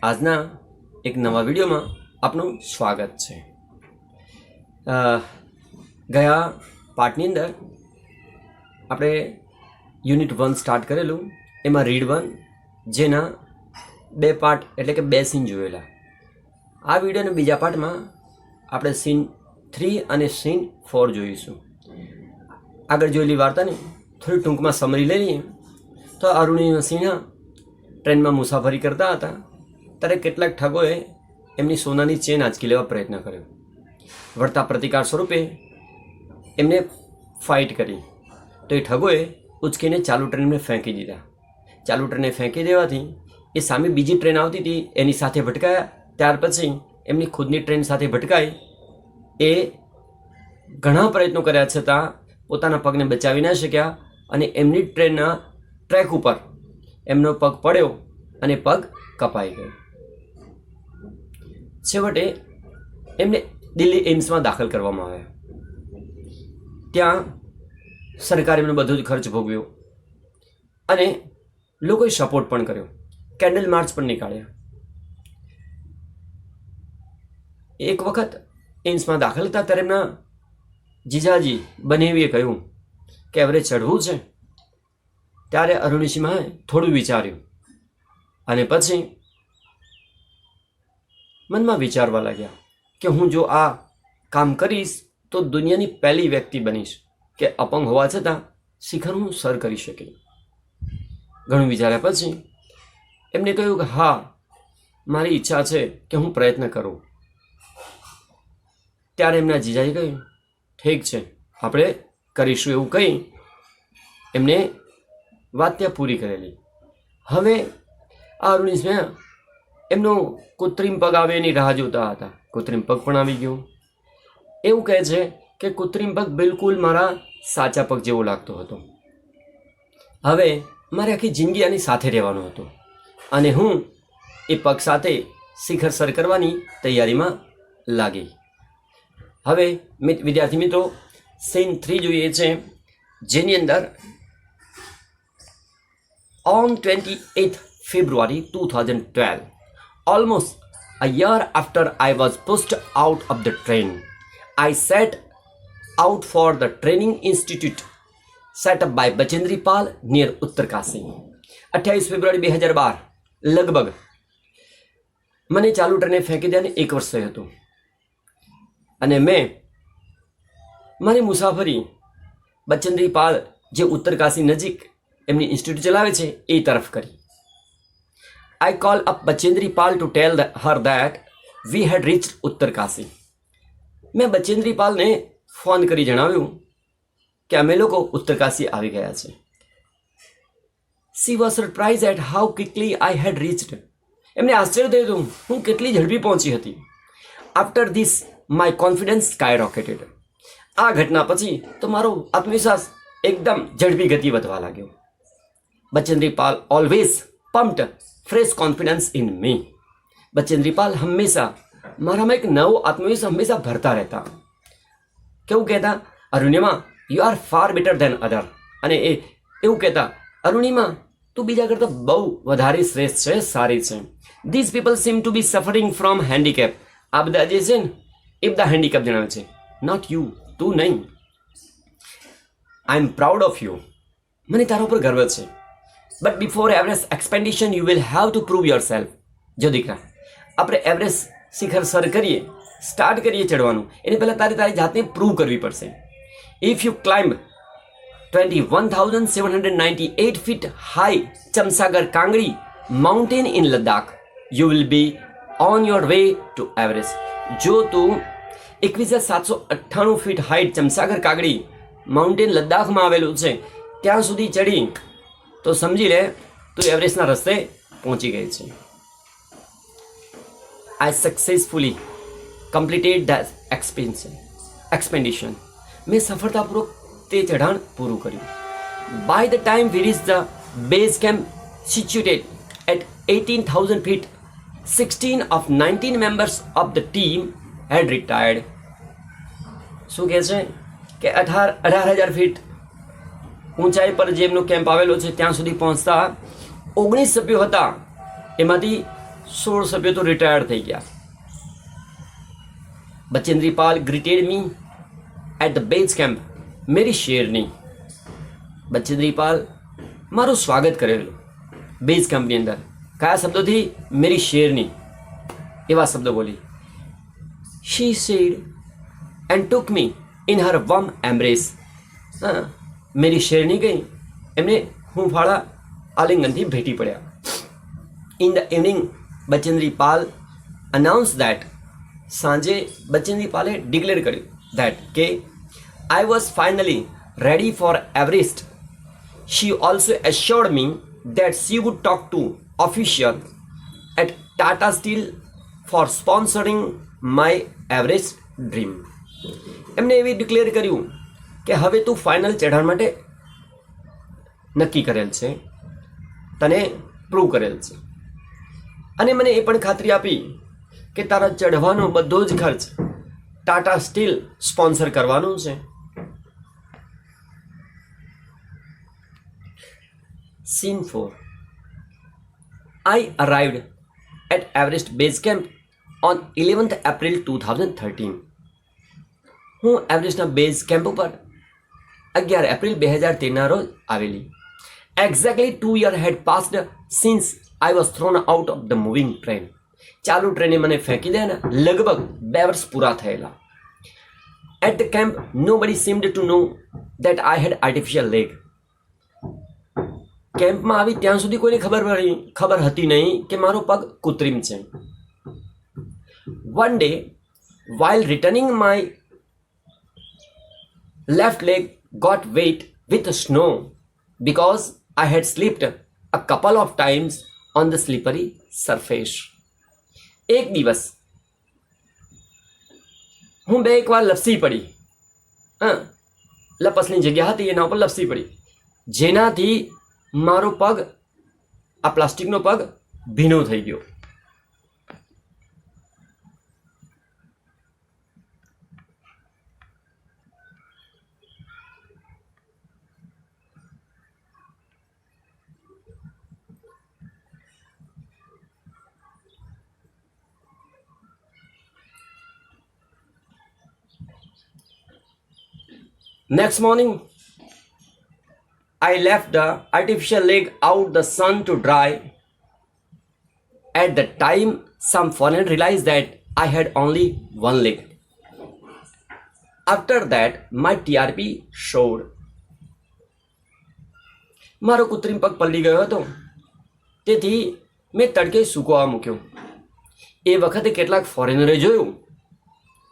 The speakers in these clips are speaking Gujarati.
આજના એક નવા વિડીયોમાં આપનું સ્વાગત છે। ગયા પાર્ટની અંદર આપણે યુનિટ 1 સ્ટાર્ટ કરેલું, એમાં રીડ 1 જેના 2 પાર્ટ એટલે કે 2 સીન જોયેલા। આ વિડીયોના બીજા પાર્ટમાં આપણે સીન 3 અને સીન 4 જોઈશું। આગળ જોયેલી વાર્તાને થોડી ટૂંકમાં સમરી લઈએ તો અરુણિમા સિંહા ટ્રેનમાં મુસાફરી કરતા હતા ત્યારે કેટલાક ઠગોએ એમની સોનાની ચેન આંચકી લેવા પ્રયત્ન કર્યો। વળતા પ્રતિકાર સ્વરૂપે એમને ફાઇટ કરી તો એ ઠગોએ ઉચકીને ચાલુ ટ્રેનને ફેંકી દીધા। ચાલુ ટ્રેને ફેંકી દેવાથી એ સામે બીજી ટ્રેન આવતી હતી એની સાથે ભટકાયા। ત્યાર પછી એમની ખુદની ટ્રેન સાથે ભટકાઈ એ ઘણા પ્રયત્નો કર્યા છતાં પોતાના પગને બચાવી ન શક્યા અને એમની ટ્રેનના ટ્રેક ઉપર એમનો પગ પડ્યો અને પગ કપાઈ ગયો। છેવટે એમને દિલ્હી એમ્સમાં દાખલ કરવામાં આવ્યા। ત્યાં સરકારે એમનો બધો જ ખર્ચ ભોગવ્યો અને લોકોએ સપોર્ટ પણ કર્યો, કેન્ડલ માર્ચ પણ નીકાળ્યા। એક વખત એમ્સમાં દાખલ હતા ત્યારે એમના જીજાજી બનેવીએ કહ્યું કે એવરેજ ચઢવું છે। ત્યારે અરુણિમાએ થોડું વિચાર્યું અને પછી મનમાં વિચારવા લાગ્યા કે હું જો આ કામ કરીશ તો દુનિયાની પહેલી વ્યક્તિ બનીશ કે અપંગ હોવા છતાં શિખર હું સર કરી શકી। ઘણું વિચાર્યા પછી એમને કહ્યું કે હા, મારી ઈચ્છા છે કે હું પ્રયત્ન કરું। ત્યારે એમના જીજાજી કહ્યું ઠીક છે, આપણે કરીશું એવું કહી એમને વાત ત્યાં પૂરી કરેલી। હવે આ અરુણિમા એમનો કૃત્રિમ પગ આવે એની રાહ જોતા હતા। કૃત્રિમ પગ પણ આવી ગયો। એવું કહે છે કે કૃત્રિમ પગ બિલકુલ મારા સાચા પગ જેવો લાગતો હતો। હવે મારે આખી જિંદગી આની સાથે રહેવાનો હતો અને હું એ પગ સાથે શિખર સર કરવાની તૈયારીમાં લાગી। હવે વિદ્યાર્થી મિત્રો, સીન 3 જોઈએ છે જેની અંદર on 28th February 2012, almost a year after I was pushed out of the train, I set out for the training institute set up by Bachendri Pal near Uttarkasi. 28 ફેબ્રુઆરી 2012 લગભગ મને ચાલુ ટ્રેને ફેંકી દેને 1 વર્ષ થયું હતું અને મેં મારી મુસાફરી બચેન્દ્રી પાલ જે ઉત્તરકાશી નજીક એમની ઇન્સ્ટિટ્યૂટ ચલાવે છે એ તરફ કરી। I called up Bachendri Pal to tell her that we had reached Uttarkasi. મેં બચેન્દ્રી પાલને ફોન કરી જણાવ્યું કે અમે લોકો ઉત્તરકાશી આવી ગયા છે। She was surprised at how quickly I had reached. એમને આશ્ચર્ય થયું હું કેટલી ઝડપી પહોંચી હતી। After this, my confidence skyrocketed. આ ઘટના પછી તો મારો આત્મવિશ્વાસ એકદમ ઝડપી ગતિ વધવા લાગ્યો। Bachendri Pal always pumped fresh confidence in me. Bachendri Pal હંમેશા મારામાં એક નવો આત્મવિશ્વાસ હંમેશા ભરતા રહેતા। કેવું કહેતા, Arunima you are far better than other, અને એ એવું કહેતા અરુણિમા તું બીજા કરતાં બહુ વધારે શ્રેષ્ઠ છે, સારી છે। This people seem to be suffering from handicap. આ બધા જે છે ને એ બધા હેન્ડીકેપ જણાવે છે, નોટ યુ, તું નહીં। I am proud of you, મને તારા ઉપર ગર્વ છે। But before Everest expedition you will have to prove yourself. જો દીકરા, આપણે એવરેસ્ટ શિખર સર કરીએ, સ્ટાર્ટ કરીએ ચડવાનું, એને પહેલાં તારી જાતને પ્રૂવ કરવી પડશે। If you climb 21,798 feet high Chamser Kangri mountain in Ladakh, you will be on your way to Everest. જો તું 21,798 ફીટ હાઈટ ચમસાગર કાંગડી માઉન્ટેન લદ્દાખમાં આવેલું છે ત્યાં સુધી ચડી તો સમજી લે તું એવરેસ્ટના રસ્તે પહોંચી ગઈ છે। I successfully completed that expedition. મેં સફળતાપૂર્વક તે ચઢાણ પૂરું કર્યું। By the time we reached the base camp situated at 18,000 feet, 16 of 19 members of the team had retired. શું કહે છે કે 18,000 ફીટ ઊંચાઈ પર જે એમનો કેમ્પ આવેલો છે ત્યાં સુધી પહોંચતા 19 સભ્યો હતા, એમાંથી 16 સભ્યો તો રિટાયર્ડ થઈ ગયા. Bachendri Pal greeted me at the base camp. મેરી શેરની. બચેન્દ્રી પાલ મારું સ્વાગત કરેલું બેઝ કેમ્પની અંદર. કયા શબ્દોથી? મેરી શેરની, એવા શબ્દો બોલી. She said and took me in her warm embrace. હા, મેરી શેરની ગઈ, એમને હૂંફાળા આલિંગનથી ભેટી પડ્યા. In the evening Bachendri Pal announce that. સાંજે બચેન્દ્રી પાલે ડિક્લેર કર્યું દેટ કે I was finally ready for Everest. She also assured me that she would talk to officials at Tata Steel for sponsoring my Everest dream. એમને એવી ડિક્લેર કર્યું કે હવે તું ફાઇનલ ચઢાણ માટે નક્કી કરેલ છે, તને પ્રૂવ કરેલ છે, અને મને એ પણ ખાતરી આપી કે તારા ચઢવાનો બધો જ ખર્ચ ટાટા સ્ટીલ સ્પોન્સર કરવાનું છે. Scene 4. I arrived at Everest Base Camp on 11th April 2013. હું એવરેસ્ટના બેઝ કેમ્પ ઉપર 11 એપ્રિલ 2013ના રોજ આવેલી. Exactly 2 years had passed since I was thrown out of the moving train. ચાલુ ટ્રેને મને ફેંકી દે ને લગભગ 2 વર્ષ પૂરા થયેલા. At the camp, nobody seemed to know that I had artificial leg. કેમ્પમાં આવી ત્યાં સુધી કોઈને ખબર હતી નહીં કે મારો પગ કૃત્રિમ છે. One day, while returning, my left leg got wet with snow because I had slipped a couple of times on the slippery surface. એક દિવસ હું 2 વાર લપસી પડી. લપસની જગ્યા હતી એના ઉપર લપસી પડી, જેનાથી મારો પગ, આ પ્લાસ્ટિકનો પગ ભીનો થઈ ગયો. Next morning, I left the artificial leg out the sun to dry. At the time, some foreigner realized that I had only one leg. After that, my TRP showed. મારો કૃત્રિમ પગ પલળી ગયો હતો, તેથી મેં તડકે સૂકવવા મૂક્યો. એ વખતે કેટલાક ફોરેનરે જોયું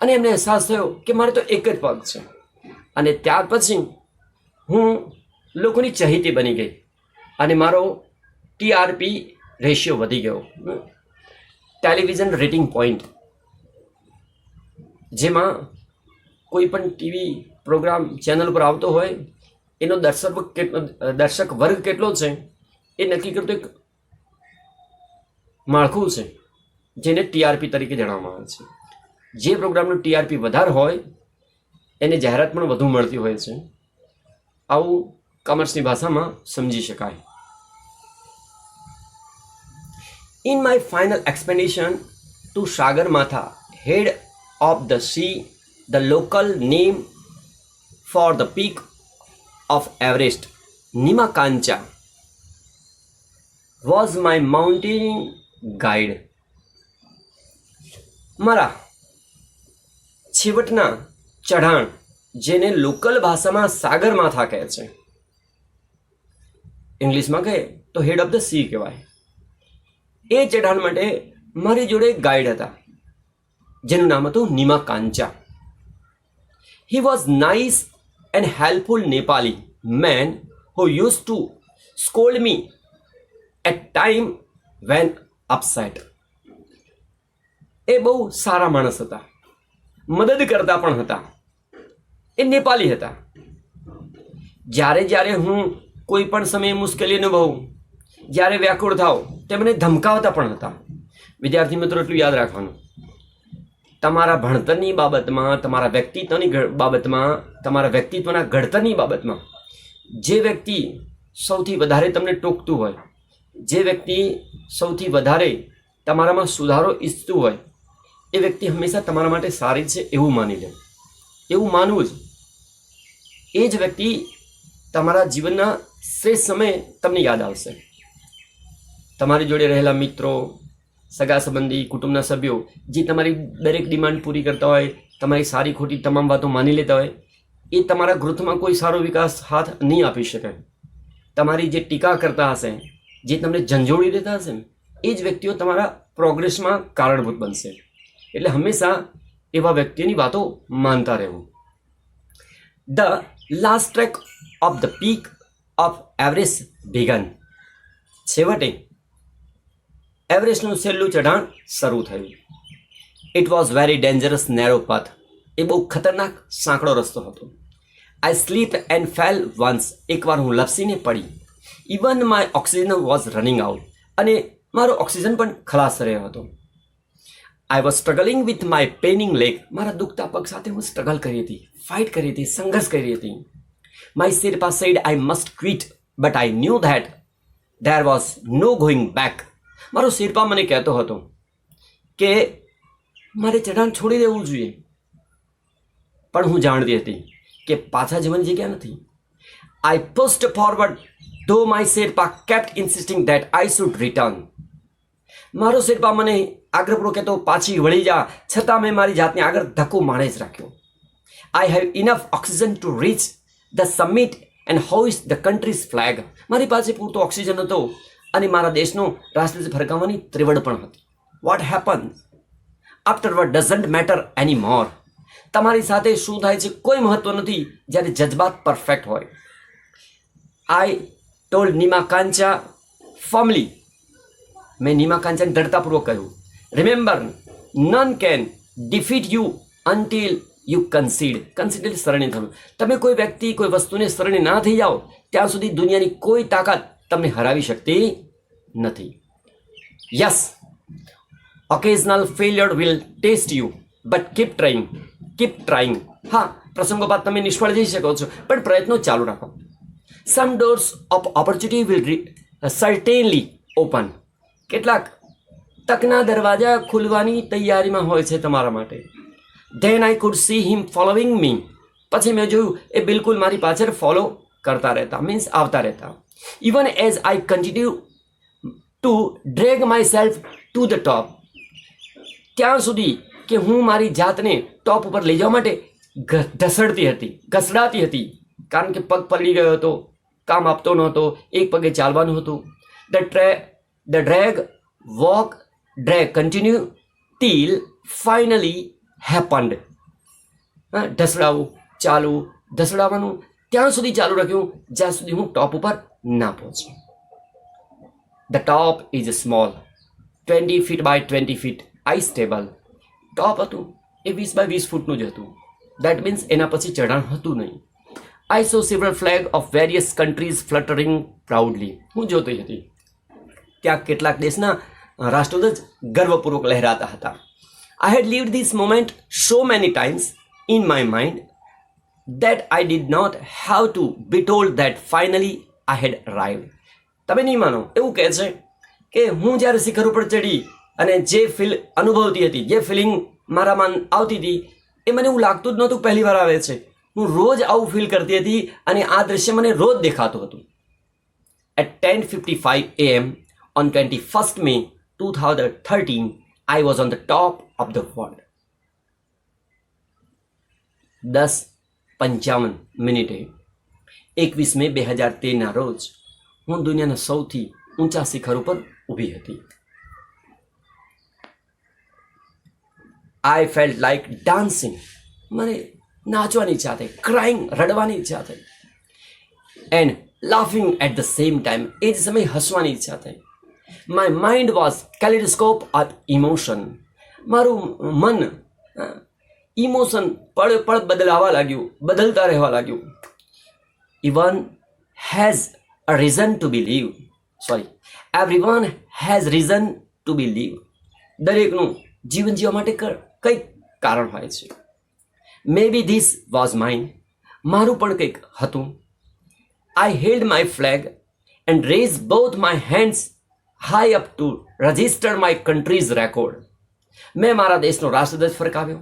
અને એમને અહેસાસ થયો કે મારે તો એક જ પગ છે, અને ત્યાર પછી હું લોકોની ચહીતી બની ગઈ અને મારો TRP રેશિયો વધી ગયો. ટેલિવિઝન રેટિંગ પોઈન્ટ, જેમાં કોઈ પણ ટીવી પ્રોગ્રામ ચેનલ પર આવતો હોય એનો દર્શક વર્ગ કેટલો છે એ નક્કી કરતો એક માળખું છે જેને TRP તરીકે જણાવવામાં આવે છે. જે પ્રોગ્રામનું TRP વધારે હોય એને જાહેરાત પણ વધુ મળતી હોય છે. આવું કોમર્સની ભાષામાં સમજી શકાય. In my final expedition to Sagarmatha, head of the sea, the local name for the peak of Everest, Nima-Kancha, was my mountaineering guide. મારા છેવટના ચઢાણ, જેને લોકલ ભાષામાં સાગરમાથા કહે છે, ઇંગ્લિશમાં કહે તો હેડ ઓફ ધ સી કહેવાય, એ ચઢાણ માટે મારી જોડે એક ગાઈડ હતા જેનું નામ હતું Nima Kancha. He was nice and helpful Nepali man who use to scold me at time when upset. એ બહુ સારા માણસ હતા, મદદ કરતા પણ હતા. એ નેપાલી હતા. જ્યારે જ્યારે હું કોઈ પણ સમયે મુશ્કેલી અનુભવું, જ્યારે વ્યાકુળ થાવ, તે મને ધમકાવતા પણ હતા. વિદ્યાર્થી મિત્રો, એટલું યાદ રાખવાનું, તમારા ભણતરની બાબતમાં, તમારા વ્યક્તિત્વની બાબતમાં, તમારા વ્યક્તિત્વના ઘડતરની બાબતમાં જે વ્યક્તિ સૌથી વધારે તમને ટોકતું હોય, જે વ્યક્તિ સૌથી વધારે તમારામાં સુધારો ઈચ્છતું હોય એ વ્યક્તિ હંમેશા તમારા માટે સારી છે એવું માની લે, એવું માનવું જ. એ જ વ્યક્તિ તમારા જીવનના શ્રેષ્ઠ સમયે તમને યાદ આવશે. તમારી જોડે રહેલા મિત્રો, સગા સંબંધી, કુટુંબના સભ્યો જે તમારી દરેક ડિમાન્ડ પૂરી કરતા હોય, તમારી સારી ખોટી તમામ વાતો માની લેતા હોય, એ તમારા ગ્રોથમાં કોઈ સારો વિકાસ હાથ નહીં આપી શકે. તમારી જે ટીકા કરતા હશે, જે તમને ઝંઝોળી દેતા હશે, એ જ વ્યક્તિઓ તમારા પ્રોગ્રેસમાં કારણભૂત બનશે. એટલે હંમેશા એવા વ્યક્તિઓની વાતો માનતા રહેવું. The last track of the peak of Everest began. છેવટે એવરેસ્ટનું છેલ્લું ચઢાણ શરૂ થયું. It was very dangerous narrow path. એ બહુ ખતરનાક સાંકડો રસ્તો હતો. I slip and fell once. એકવાર હું લપસીને પડી. Even my oxygen was running out. અને મારો ઓક્સિજન પણ ખલાસ રહ્યો હતો. I was struggling with my paining leg. મારા દુખતા પગ સાથે હું સ્ટ્રગલ કરી હતી, ફાઇટ કરી હતી, સંઘર્ષ કરી હતી. My Sherpa said I must quit but I knew that there was no going back. મારો શેરપા મને કહેતો હતો કે મારે ચઢાણ છોડી દેવું જોઈએ, પણ હું જાણતી હતી કે પાછા જવાની જગ્યા નથી. I pushed forward though my Sherpa kept insisting that I should return. મારો શેરપા મને આગ્રહપૂર્વક કહેતો પાછી વળી જા, છતાં મેં મારી જાતને આગળ ધક્કો મારે જ રાખ્યો. I have enough oxygen to reach the summit and હોઇસ્ટ the countries flag. મારી પાસે પૂરતો ઓક્સિજન હતો અને મારા દેશનો રાષ્ટ્રધ્વજ ફરકાવવાની ત્રિવડ પણ હતી. What happen afterward doesn't matter any more. તમારી સાથે શું થાય છે કોઈ મહત્વ નથી જ્યારે જજ્બાત પરફેક્ટ હોય. I told Nima Kancha firmly. મેં નીમા કાંચાને દૃઢતાપૂર્વક કહ્યું, remember none can defeat you until you concede. Concede એટલે શરણે થવું. તમે કોઈ વ્યક્તિ, કોઈ વસ્તુને શરણે ના થઈ જાઓ ત્યાં સુધી દુનિયાની કોઈ તાકાત તમને હરાવી શકતી નથી. Yes, occasional failure will test you but keep trying, keep trying. હા, પ્રસંગોપાત તમે નિષ્ફળ જઈ શકો છો, પણ પ્રયત્નો ચાલુ રાખો. Some doors of opportunity will certainly open. કેટલાક તકના દરવાજા ખુલવાની તૈયારીમાં હોય છે તમારા માટે. Then I could see him following me. પછી મેં જોયું એ બિલકુલ મારી પાછળ ફોલો કરતા રહેતા, મીન્સ આવતા રહેતા. Even as I continue two drag my self to the top. ત્યાં સુધી કે હું મારી જાતને ટોપ ઉપર લઈ જવા માટે ઘસડાતી હતી, કારણ કે પગ પલળી ગયો હતો, કામ આપતો નહોતો, એક પગે ચાલવાનું હતું. The drag walk drag continue till finally happened. ઢસડાવું, ચાલવું, ઢસડાવવાનું ત્યાં સુધી ચાલુ રાખ્યું જ્યાં સુધી હું ટોપ ઉપર ના પહોંચું. The top is small, 20 feet by 20 feet, ice table. Top હતું એ 20 by 20 ફૂટનું જ હતું. દેટ મીન્સ એના પછી ચઢાણ હતું નહીં. I saw several flag of various countries fluttering proudly. હું જોતી હતી ત્યાં કેટલાક દેશના રાષ્ટ્રધ્વજ ગર્વપૂર્વક લહેરાતા હતા. I had lived this moment so many times in my mind that I did not have to be told that finally I had arrived. તમે નહીં માનો, એવું કહે છે કે હું જ્યારે શિખર ઉપર ચડી અને જે ફીલ અનુભવતી હતી, જે ફિલિંગ મારામાં આવતી હતી, એ મને એવું લાગતું જ નહોતું પહેલી વાર આવે છે. હું રોજ આવું ફીલ કરતી હતી અને આ દ્રશ્ય મને રોજ દેખાતું હતું. At 10:55 AM on 21st May 2013, I was on the top of the world. 10:55 21 મે 2013 રોજ હું દુનિયાના સૌથી ઊંચા શિખર ઉપર ઊભી હતી. I felt like dancing. મને નાચવાની ઈચ્છા થઈ, ક્રાઇંગ, રડવાની ઈચ્છા થઈ, and laughing at the same time. એ જ સમયે હસવાની ઈચ્છા થઈ. My mind was kaleidoscope of emotion. મારું મન ઇમોશન પળ પળ બદલતા રહેવા લાગ્યું. Everyone has reason to believe. દરેકનું જીવન જીવવા માટે કંઈક કારણ હોય છે. Maybe this was mine. મારું પણ કંઈક હતું. I held my flag and raised both my hands high up to registered my countries record. મેં મારા દેશનો રાષ્ટ્રધ્વજ ફરકાવ્યો,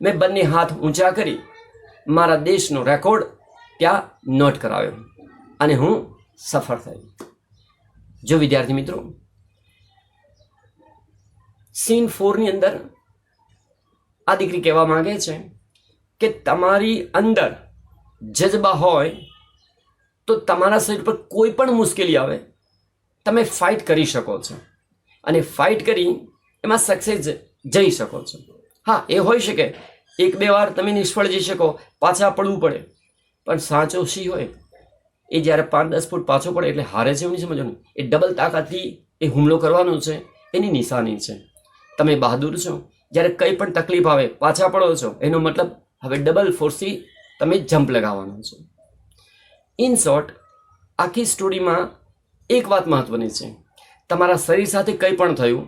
મેં બંને હાથ ઊંચા કરી મારા દેશનો રેકોર્ડ ત્યાં નોટ કરાવ્યો અને હું સફળ થયો. જો વિદ્યાર્થી મિત્રો, સીન 4 ની અંદર આ દીકરી કહેવા માંગે છે કે તમારી અંદર જજ્બા હોય તો તમારા શરીર પર કોઈ પણ મુશ્કેલી આવે તમે ફાઇટ કરી શકો છો અને ફાઇટ કરી એમાં સક્સેસ જઈ શકો છો. હા, એ હોઈ શકે 1-2 વાર તમે નિષ્ફળ જઈ શકો, પાછા પડવું પડે, પણ સાચો સિંહ હોય એ જ્યારે 5-10 ફૂટ પાછો પડે એટલે હારે છે એવું નહીં સમજવાનું. એ ડબલ તાકાતથી એ હુમલો કરવાનો છે, એની નિશાની છે. તમે બહાદુર છો, જ્યારે કંઈ પણ તકલીફ આવે પાછા પડો છો, એનો મતલબ હવે ડબલ ફોર્સથી તમે જમ્પ લગાવવાનો છો. ઇન શોર્ટ, આખી સ્ટોરીમાં એક વાત મહત્વની છે, તમારા શરીર સાથે કંઈ પણ થયું,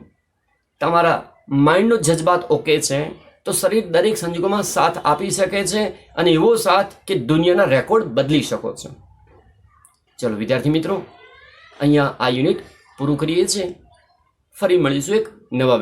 તમારા માઇન્ડનો જજ્બાત ઓકે છે તો શરીર દરેક સંજોગોમાં સાથ આપી શકે છે અને એવો સાથ કે દુનિયાના રેકોર્ડ બદલી શકો છો. ચલો વિદ્યાર્થી મિત્રો, અહીંયા આ યુનિટ પૂરું કરીએ છીએ. ફરી મળીશું એક નવા વિડીયો.